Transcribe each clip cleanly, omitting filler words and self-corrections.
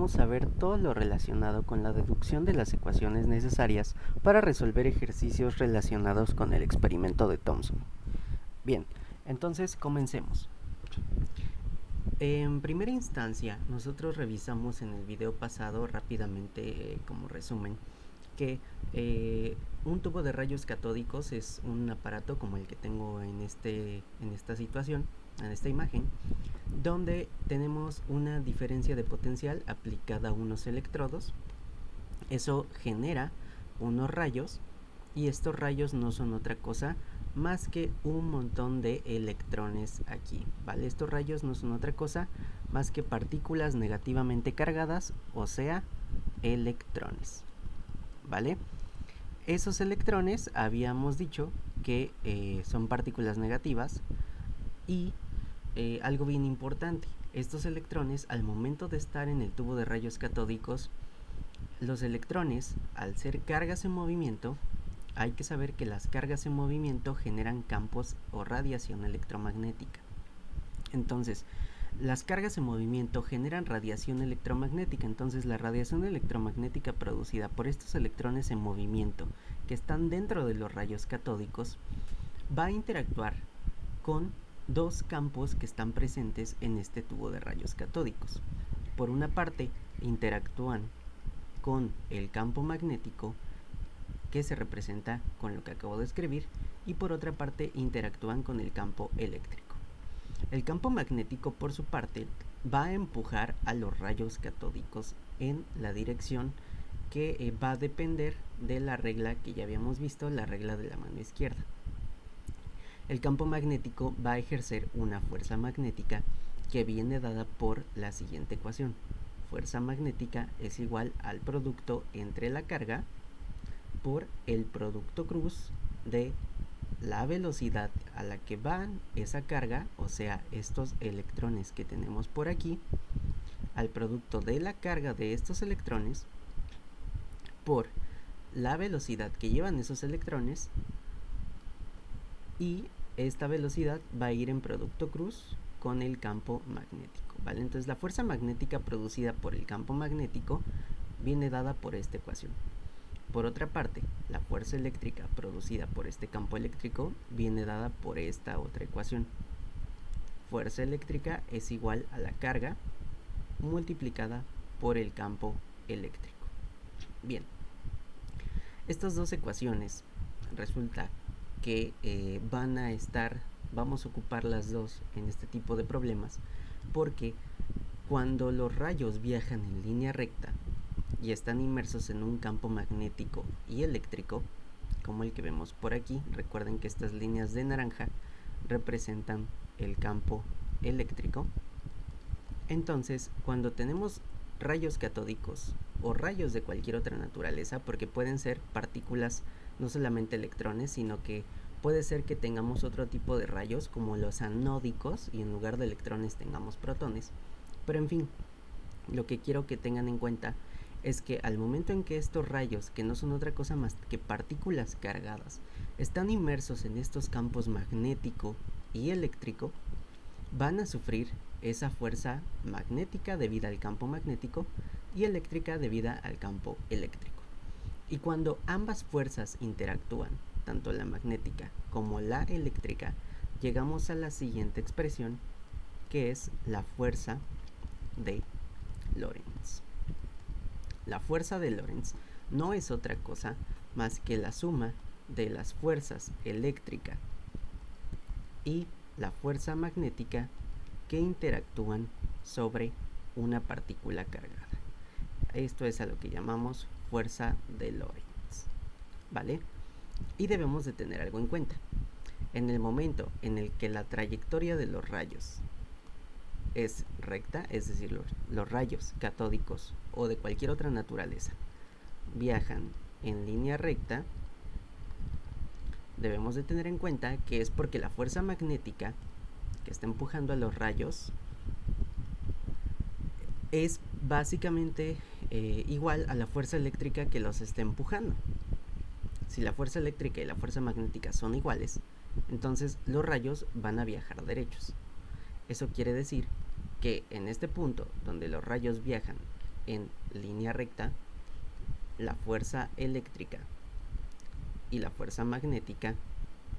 vamos a ver todo lo relacionado con la deducción de las ecuaciones necesarias para resolver ejercicios relacionados con el experimento de Thomson. Bien, entonces comencemos. En primera instancia, nosotros revisamos en el video pasado rápidamente, como resumen, que un tubo de rayos catódicos es un aparato como el que tengo en esta situación, en esta imagen, donde tenemos una diferencia de potencial aplicada a unos electrodos. Eso genera unos rayos, y estos rayos no son otra cosa más que un montón de electrones aquí, ¿vale? Estos rayos no son otra cosa más que partículas negativamente cargadas, o sea, electrones, ¿vale? Esos electrones habíamos dicho que son partículas negativas, y algo bien importante, estos electrones al momento de estar en el tubo de rayos catódicos, los electrones, al ser cargas en movimiento, hay que saber que las cargas en movimiento generan campos o radiación electromagnética. Entonces, las cargas en movimiento generan radiación electromagnética. Entonces, la radiación electromagnética producida por estos electrones en movimiento que están dentro de los rayos catódicos va a interactuar con dos campos que están presentes en este tubo de rayos catódicos. Por una parte, interactúan con el campo magnético, que se representa con lo que acabo de escribir, y por otra parte interactúan con el campo eléctrico. El campo magnético, por su parte, va a empujar a los rayos catódicos en la dirección que va a depender de la regla que ya habíamos visto, la regla de la mano izquierda. El campo magnético va a ejercer una fuerza magnética que viene dada por la siguiente ecuación. Fuerza magnética es igual al producto entre la carga por el producto cruz de la velocidad a la que van esa carga, o sea, estos electrones que tenemos por aquí, al producto de la carga de estos electrones por la velocidad que llevan esos electrones, y esta velocidad va a ir en producto cruz con el campo magnético, ¿vale? Entonces la fuerza magnética producida por el campo magnético viene dada por esta ecuación. Por otra parte, la fuerza eléctrica producida por este campo eléctrico viene dada por esta otra ecuación. Fuerza eléctrica es igual a la carga multiplicada por el campo eléctrico. Bien, estas dos ecuaciones resulta que vamos a ocupar las dos en este tipo de problemas, porque cuando los rayos viajan en línea recta y están inmersos en un campo magnético y eléctrico, como el que vemos por aquí, recuerden que estas líneas de naranja representan el campo eléctrico. Entonces, cuando tenemos rayos catódicos o rayos de cualquier otra naturaleza, porque pueden ser partículas, no solamente electrones, sino que puede ser que tengamos otro tipo de rayos como los anódicos, y en lugar de electrones tengamos protones. Pero en fin, lo que quiero que tengan en cuenta es que al momento en que estos rayos, que no son otra cosa más que partículas cargadas, están inmersos en estos campos magnético y eléctrico, van a sufrir esa fuerza magnética debida al campo magnético y eléctrica debida al campo eléctrico. Y cuando ambas fuerzas interactúan, tanto la magnética como la eléctrica, llegamos a la siguiente expresión, que es la fuerza de Lorentz. La fuerza de Lorentz no es otra cosa más que la suma de las fuerzas eléctrica y la fuerza magnética que interactúan sobre una partícula cargada. Esto es a lo que llamamos fuerza de Lorentz, ¿vale? Y debemos de tener algo en cuenta. En el momento en el que la trayectoria de los rayos es recta, es decir, los rayos catódicos o de cualquier otra naturaleza viajan en línea recta, debemos de tener en cuenta que es porque la fuerza magnética que está empujando a los rayos es básicamente igual a la fuerza eléctrica que los está empujando. Si la fuerza eléctrica y la fuerza magnética son iguales, entonces los rayos van a viajar derechos. Eso quiere decir que en este punto donde los rayos viajan en línea recta, la fuerza eléctrica y la fuerza magnética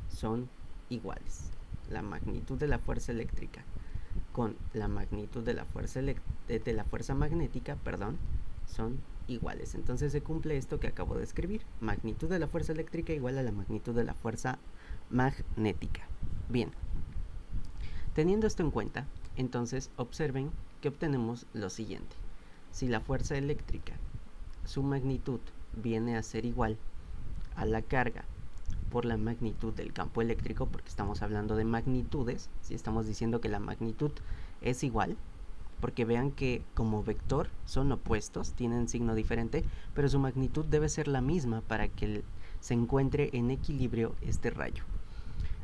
son iguales. La magnitud de la fuerza eléctrica con la magnitud de la fuerza magnética, son iguales. Entonces se cumple esto que acabo de escribir. Magnitud de la fuerza eléctrica igual a la magnitud de la fuerza magnética. Bien. Teniendo esto en cuenta, entonces observen que obtenemos lo siguiente. Si la fuerza eléctrica, su magnitud viene a ser igual a la carga por la magnitud del campo eléctrico, porque estamos hablando de magnitudes, si estamos diciendo que la magnitud es igual, porque vean que como vector son opuestos, tienen signo diferente, pero su magnitud debe ser la misma para que se encuentre en equilibrio este rayo.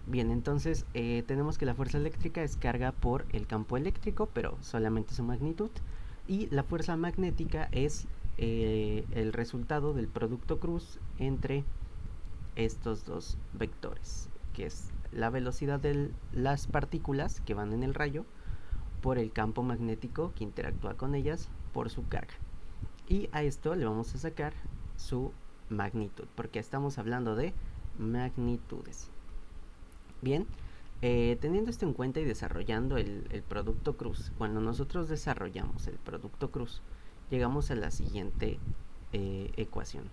Bien, entonces tenemos que la fuerza eléctrica es carga por el campo eléctrico, pero solamente su magnitud, y la fuerza magnética es el resultado del producto cruz entre estos dos vectores, que es la velocidad de las partículas que van en el rayo por el campo magnético que interactúa con ellas por su carga. Y a esto le vamos a sacar su magnitud, porque estamos hablando de magnitudes. Bien, teniendo esto en cuenta y desarrollando el producto cruz, cuando nosotros desarrollamos el producto cruz, llegamos a la siguiente ecuación.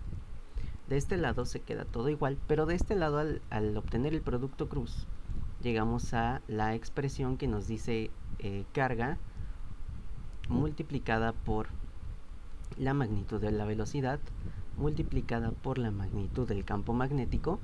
De este lado se queda todo igual, pero de este lado al obtener el producto cruz, llegamos a la expresión que nos dice carga multiplicada por la magnitud de la velocidad multiplicada por la magnitud del campo magnético.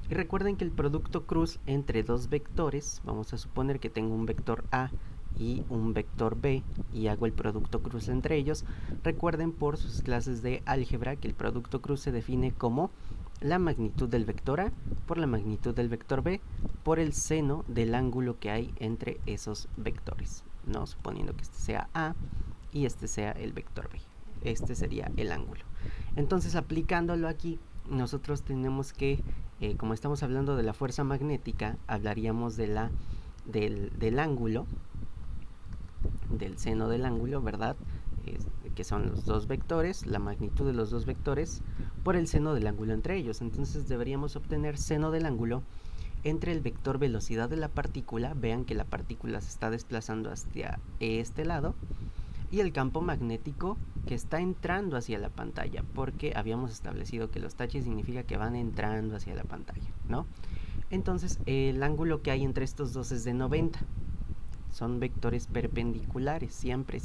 Y recuerden que el producto cruz entre dos vectores, vamos a suponer que tengo un vector A y un vector B y hago el producto cruz entre ellos. Recuerden por sus clases de álgebra que el producto cruz se define como la magnitud del vector A por la magnitud del vector B por el seno del ángulo que hay entre esos vectores, ¿no? Suponiendo que este sea A y este sea el vector B. Este sería el ángulo. Entonces, aplicándolo aquí, nosotros tenemos que, como estamos hablando de la fuerza magnética, hablaríamos de del ángulo, del seno del ángulo, ¿verdad? Que son los dos vectores, la magnitud de los dos vectores por el seno del ángulo entre ellos. Entonces deberíamos obtener seno del ángulo entre el vector velocidad de la partícula, vean que la partícula se está desplazando hacia este lado, y el campo magnético que está entrando hacia la pantalla, porque habíamos establecido que los taches significa que van entrando hacia la pantalla, ¿no? Entonces el ángulo que hay entre estos dos es de 90. Son vectores perpendiculares, siempre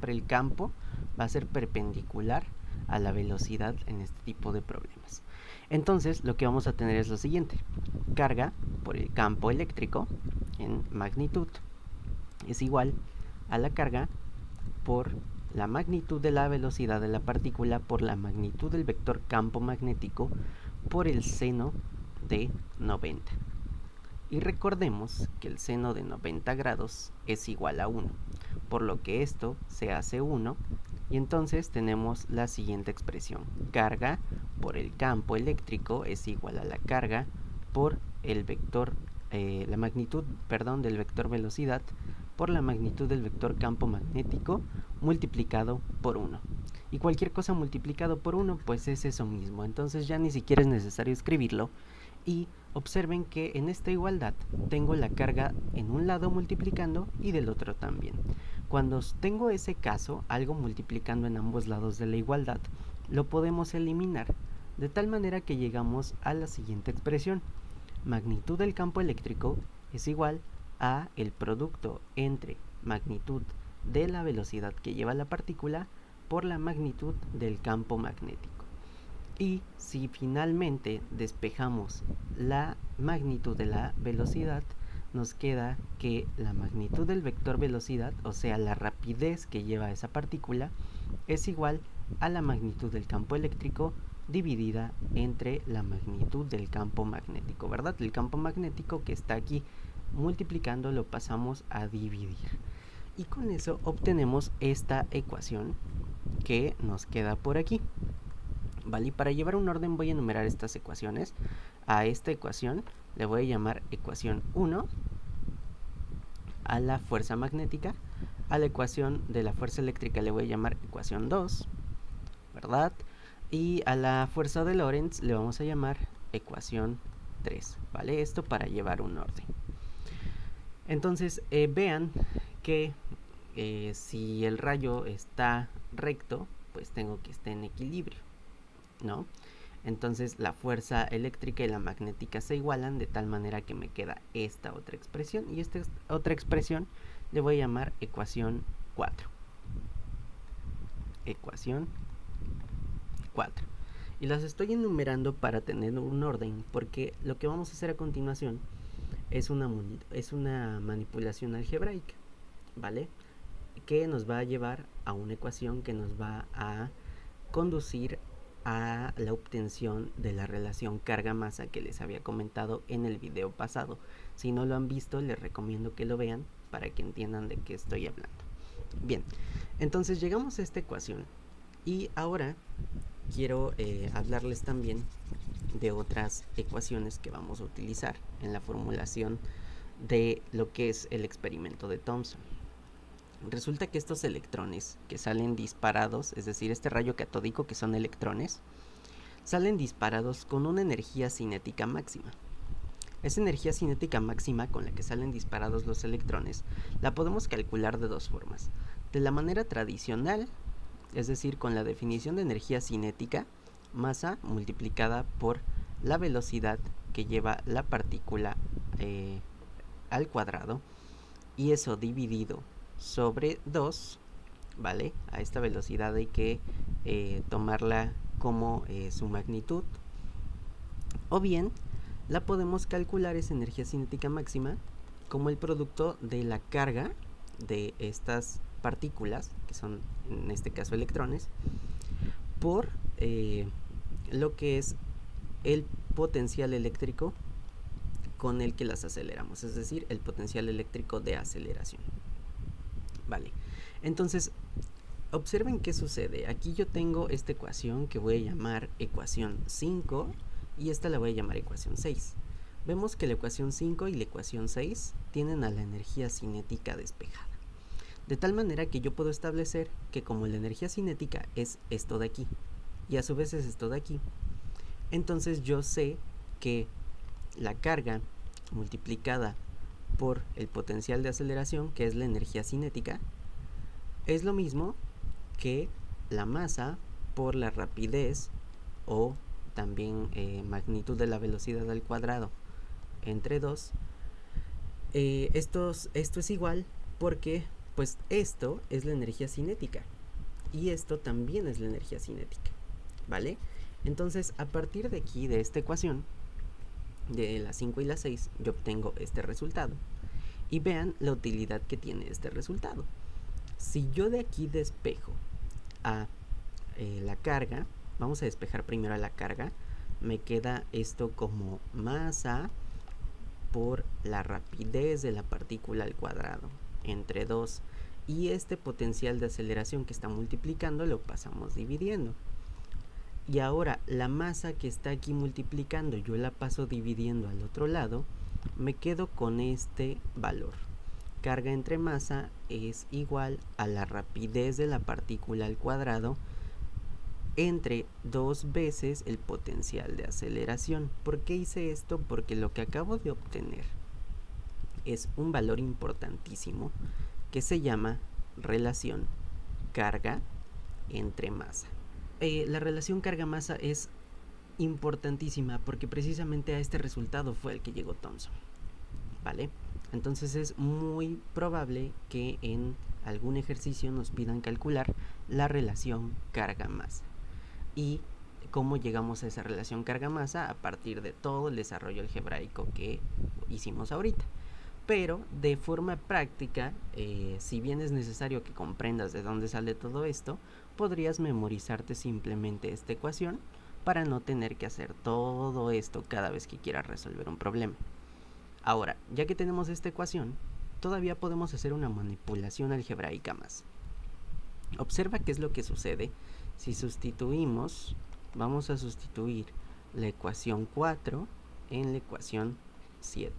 el campo va a ser perpendicular a la velocidad en este tipo de problemas. Entonces lo que vamos a tener es lo siguiente: carga por el campo eléctrico en magnitud es igual a la carga por la magnitud de la velocidad de la partícula por la magnitud del vector campo magnético por el seno de 90. Y recordemos que el seno de 90 grados es igual a 1, por lo que esto se hace 1, y entonces tenemos la siguiente expresión: carga por el campo eléctrico es igual a la carga por el vector, la magnitud, del vector velocidad por la magnitud del vector campo magnético multiplicado por 1. Y cualquier cosa multiplicado por 1 pues es eso mismo, entonces ya ni siquiera es necesario escribirlo. Y observen que en esta igualdad tengo la carga en un lado multiplicando y del otro también. Cuando tengo ese caso, algo multiplicando en ambos lados de la igualdad, lo podemos eliminar, de tal manera que llegamos a la siguiente expresión: magnitud del campo eléctrico es igual a el producto entre magnitud de la velocidad que lleva la partícula por la magnitud del campo magnético. Y si finalmente despejamos la magnitud de la velocidad, nos queda que la magnitud del vector velocidad, o sea, la rapidez que lleva esa partícula, es igual a la magnitud del campo eléctrico dividida entre la magnitud del campo magnético, ¿verdad? El campo magnético que está aquí multiplicando lo pasamos a dividir. Y con eso obtenemos esta ecuación que nos queda por aquí. ¿Vale? Y para llevar un orden voy a enumerar estas ecuaciones. A esta ecuación le voy a llamar ecuación 1 a la fuerza magnética, A la ecuación de la fuerza eléctrica le voy a llamar ecuación 2, ¿verdad? Y a la fuerza de Lorentz le vamos a llamar ecuación 3, ¿vale? Esto para llevar un orden. Entonces, vean que si el rayo está recto, pues tengo que estar en equilibrio, ¿no? Entonces la fuerza eléctrica y la magnética se igualan de tal manera que me queda esta otra expresión, y esta otra expresión le voy a llamar ecuación 4. Ecuación 4. Y las estoy enumerando para tener un orden, porque lo que vamos a hacer a continuación es una manipulación algebraica, ¿vale? Que nos va a llevar a una ecuación que nos va a conducir a la obtención de la relación carga-masa que les había comentado en el video pasado. Si no lo han visto, les recomiendo que lo vean para que entiendan de qué estoy hablando. Bien, entonces llegamos a esta ecuación y ahora quiero hablarles también de otras ecuaciones que vamos a utilizar en la formulación de lo que es el experimento de Thomson. Resulta que estos electrones que salen disparados, es decir, este rayo catódico que son electrones, salen disparados con una energía cinética máxima. Esa energía cinética máxima con la que salen disparados los electrones la podemos calcular de dos formas. De la manera tradicional, es decir, con la definición de energía cinética, masa multiplicada por la velocidad que lleva la partícula al cuadrado, y eso dividido sobre 2, ¿vale? A esta velocidad hay que tomarla como su magnitud. O bien, la podemos calcular esa energía cinética máxima como el producto de la carga de estas partículas, que son en este caso electrones, por lo que es el potencial eléctrico con el que las aceleramos, es decir, el potencial eléctrico de aceleración. Vale, entonces observen qué sucede. Aquí yo tengo esta ecuación que voy a llamar ecuación 5 y esta la voy a llamar ecuación 6. Vemos que la ecuación 5 y la ecuación 6 tienen a la energía cinética despejada. De tal manera que yo puedo establecer que como la energía cinética es esto de aquí y a su vez es esto de aquí, entonces yo sé que la carga multiplicada por el potencial de aceleración, que es la energía cinética, es lo mismo que la masa por la rapidez o también magnitud de la velocidad al cuadrado entre 2. Esto es igual porque pues esto es la energía cinética y esto también es la energía cinética, ¿vale? Entonces a partir de aquí, de esta ecuación de la 5 y la 6, yo obtengo este resultado. Y vean la utilidad que tiene este resultado. Si yo de aquí despejo a la carga, vamos a despejar primero a la carga, me queda esto como masa por la rapidez de la partícula al cuadrado entre 2, y este potencial de aceleración que está multiplicando lo pasamos dividiendo. Y ahora la masa que está aquí multiplicando yo la paso dividiendo al otro lado, me quedo con este valor. Carga entre masa es igual a la rapidez de la partícula al cuadrado entre 2 veces el potencial de aceleración. ¿Por qué hice esto? Porque lo que acabo de obtener es un valor importantísimo que se llama relación carga entre masa. La relación carga-masa es importantísima porque precisamente a este resultado fue el que llegó Thomson, ¿vale? Entonces es muy probable que en algún ejercicio nos pidan calcular la relación carga-masa. ¿Y cómo llegamos a esa relación carga-masa? A partir de todo el desarrollo algebraico que hicimos ahorita. Pero de forma práctica, si bien es necesario que comprendas de dónde sale todo esto, podrías memorizarte simplemente esta ecuación para no tener que hacer todo esto cada vez que quieras resolver un problema. Ahora, ya que tenemos esta ecuación, todavía podemos hacer una manipulación algebraica más. Observa qué es lo que sucede si sustituimos, vamos a sustituir la ecuación 4 en la ecuación 7.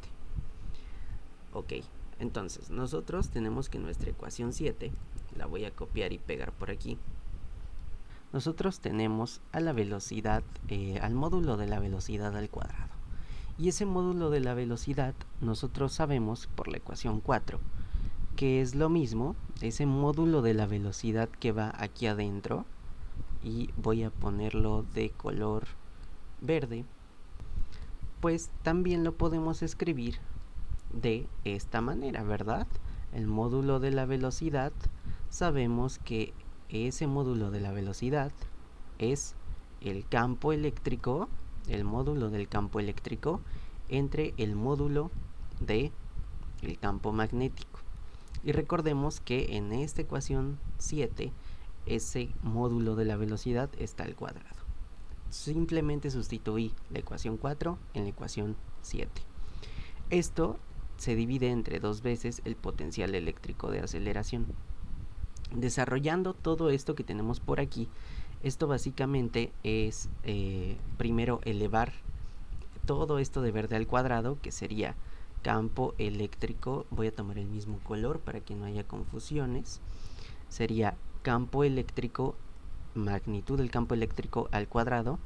Ok, Entonces, nosotros tenemos que nuestra ecuación 7, la voy a copiar y pegar por aquí. Nosotros tenemos a la velocidad, al módulo de la velocidad al cuadrado. Y ese módulo de la velocidad nosotros sabemos por la ecuación 4 que es lo mismo, ese módulo de la velocidad que va aquí adentro, y voy a ponerlo de color verde, pues también lo podemos escribir de esta manera, ¿verdad? El módulo de la velocidad, sabemos que ese módulo de la velocidad es el campo eléctrico, el módulo del campo eléctrico entre el módulo del campo magnético. Y recordemos que en esta ecuación 7, ese módulo de la velocidad está al cuadrado. Simplemente sustituí la ecuación 4 en la ecuación 7. Esto se divide entre dos veces el potencial eléctrico de aceleración. Desarrollando todo esto que tenemos por aquí, esto básicamente es primero elevar todo esto de verde al cuadrado, que sería campo eléctrico. Voy a tomar el mismo color para que no haya confusiones. Sería campo eléctrico, magnitud del campo eléctrico al cuadrado,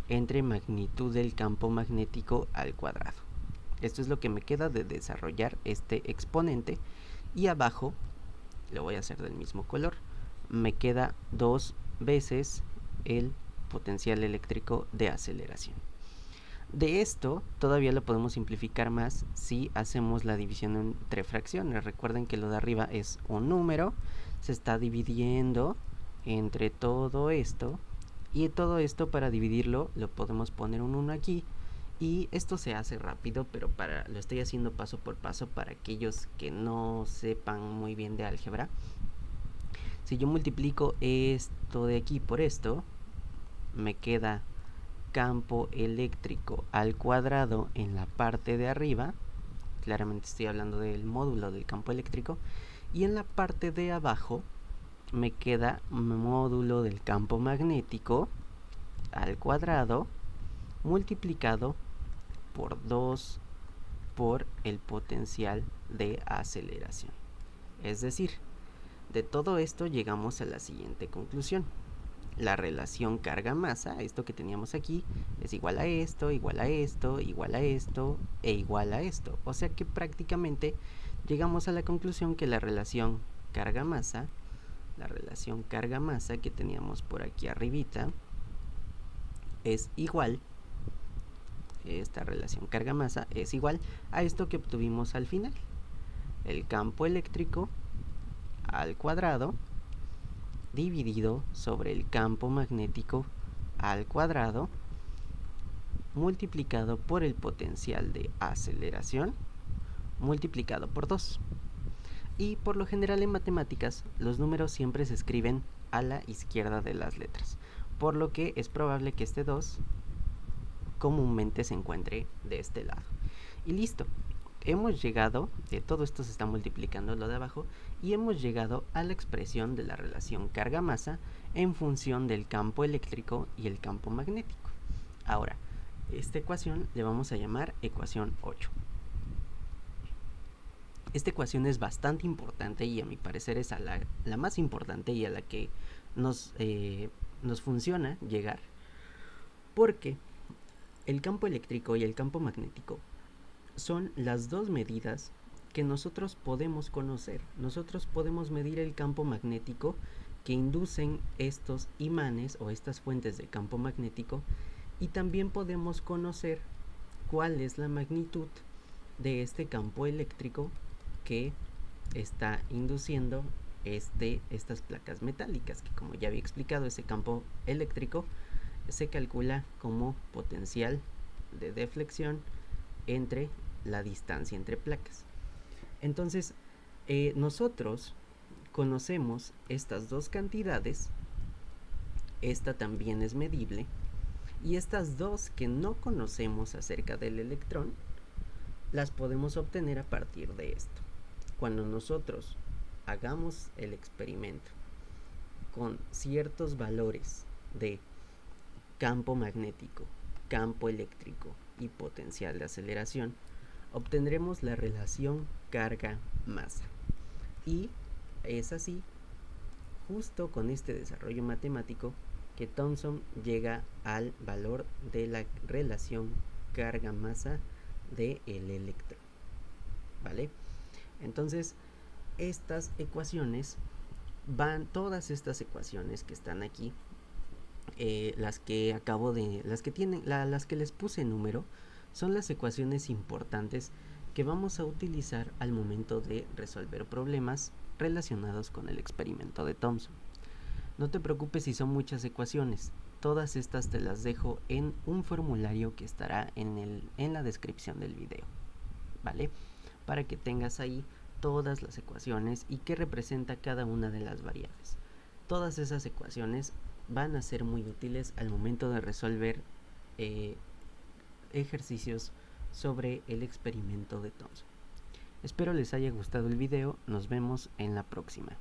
entre magnitud del campo magnético al cuadrado. Esto es lo que me queda de desarrollar este exponente. Y abajo, lo voy a hacer del mismo color, me queda 2 veces el potencial eléctrico de aceleración. De esto todavía lo podemos simplificar más si hacemos la división entre fracciones. Recuerden que lo de arriba es un número, se está dividiendo entre todo esto, y todo esto para dividirlo lo podemos poner un 1 aquí, y esto se hace rápido, pero lo estoy haciendo paso por paso para aquellos que no sepan muy bien de álgebra. Si yo multiplico esto de aquí por esto, me queda campo eléctrico al cuadrado en la parte de arriba. Claramente estoy hablando del módulo del campo eléctrico. Y en la parte de abajo me queda módulo del campo magnético al cuadrado multiplicado por 2 por el potencial de aceleración. Es decir, de todo esto llegamos a la siguiente conclusión. La relación carga-masa, esto que teníamos aquí, es igual a esto, igual a esto, igual a esto e igual a esto. O sea que prácticamente llegamos a la conclusión que la relación carga-masa que teníamos por aquí arribita, es igual, esta relación carga-masa es igual a esto que obtuvimos al final. El campo eléctrico al cuadrado dividido sobre el campo magnético al cuadrado multiplicado por el potencial de aceleración multiplicado por 2. Y por lo general en matemáticas los números siempre se escriben a la izquierda de las letras, por lo que es probable que este 2 comúnmente se encuentre de este lado. Y listo. Hemos llegado, todo esto se está multiplicando lo de abajo, y hemos llegado a la expresión de la relación carga-masa en función del campo eléctrico y el campo magnético. Ahora, esta ecuación le vamos a llamar ecuación 8. Esta ecuación es bastante importante y a mi parecer es la más importante y a la que nos funciona llegar, porque el campo eléctrico y el campo magnético son las dos medidas que nosotros podemos conocer. Nosotros podemos medir el campo magnético que inducen estos imanes o estas fuentes de campo magnético, y también podemos conocer cuál es la magnitud de este campo eléctrico que está induciendo estas placas metálicas, que como ya había explicado, ese campo eléctrico se calcula como potencial de deflexión entre la distancia entre placas. Entonces, nosotros conocemos estas dos cantidades, esta también es medible, y estas dos que no conocemos acerca del electrón, las podemos obtener a partir de esto. Cuando nosotros hagamos el experimento con ciertos valores de campo magnético, campo eléctrico y potencial de aceleración, obtendremos la relación carga-masa. Y es así, justo con este desarrollo matemático, que Thomson llega al valor de la relación carga-masa del electrón. ¿Vale? Entonces, estas ecuaciones todas estas ecuaciones que están aquí, las que las que les puse número, son las ecuaciones importantes que vamos a utilizar al momento de resolver problemas relacionados con el experimento de Thomson. No te preocupes si son muchas ecuaciones, todas estas te las dejo en un formulario que estará en la descripción del video, ¿vale? Para que tengas ahí todas las ecuaciones y qué representa cada una de las variables. Todas esas ecuaciones van a ser muy útiles al momento de resolver ejercicios sobre el experimento de Thomson. Espero les haya gustado el video, nos vemos en la próxima.